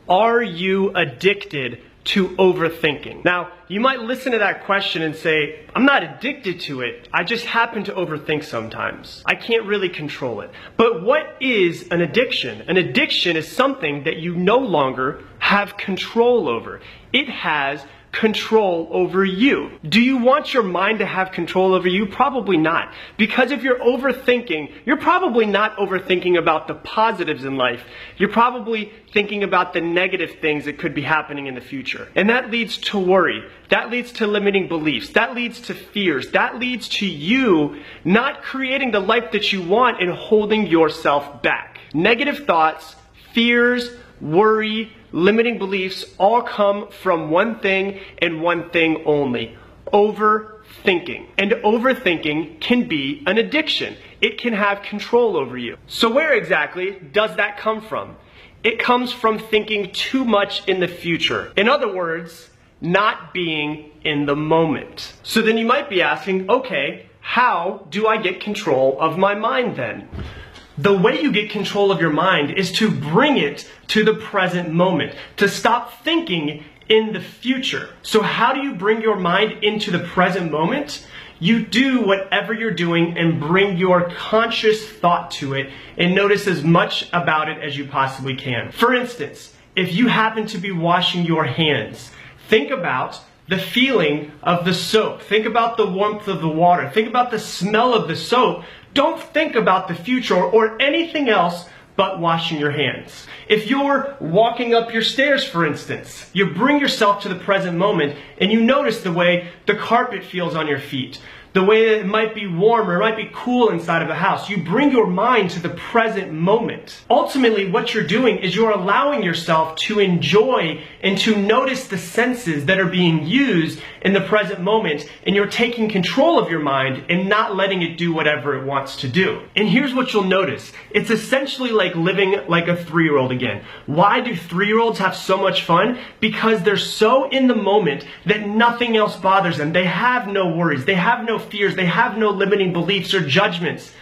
Are you addicted to overthinking? Now, you might listen to that question and say, I'm not addicted to it. I just happen to overthink sometimes. I can't really control it. But what is an addiction? An addiction is something that you no longer have control over. It has control over you. Do you want your mind to have control over you? Probably not. Because if you're overthinking, you're probably not overthinking about the positives in life. You're probably thinking about the negative things that could be happening in the future. And that leads to worry. That leads to limiting beliefs. That leads to fears. That leads to you not creating the life that you want and holding yourself back. Negative thoughts, fears, worry, limiting beliefs all come from one thing and one thing only: overthinking. And overthinking can be an addiction. It can have control over you. So where exactly does that come from? It comes from thinking too much in the future. In other words, not being in the moment. So then you might be asking, okay, how do I get control of my mind then? The way you get control of your mind is to bring it to the present moment, to stop thinking in the future. So how do you bring your mind into the present moment? You do whatever you're doing and bring your conscious thought to it and notice as much about it as you possibly can. For instance, if you happen to be washing your hands, think about the feeling of the soap. Think about the warmth of the water. Think about the smell of the soap. Don't think about the future or anything else but washing your hands. If you're walking up your stairs, for instance, you bring yourself to the present moment and you notice the way the carpet feels on your feet, the way that it might be warm or it might be cool inside of a house. You bring your mind to the present moment. Ultimately, what you're doing is you're allowing yourself to enjoy and to notice the senses that are being used in the present moment, and you're taking control of your mind and not letting it do whatever it wants to do. And here's what you'll notice. It's essentially like living like a 3-year-old again. Why do 3-year-olds have so much fun? Because they're so in the moment that nothing else bothers them. They have no worries. They have no fears. They have no limiting beliefs or judgments.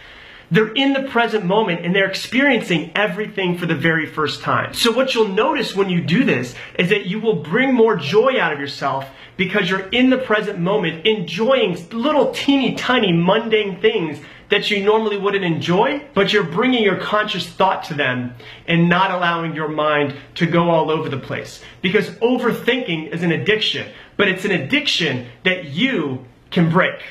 They're in the present moment and they're experiencing everything for the very first time. So what you'll notice when you do this is that you will bring more joy out of yourself because you're in the present moment enjoying little teeny tiny mundane things that you normally wouldn't enjoy, but you're bringing your conscious thought to them and not allowing your mind to go all over the place. Because overthinking is an addiction, but it's an addiction that you can break.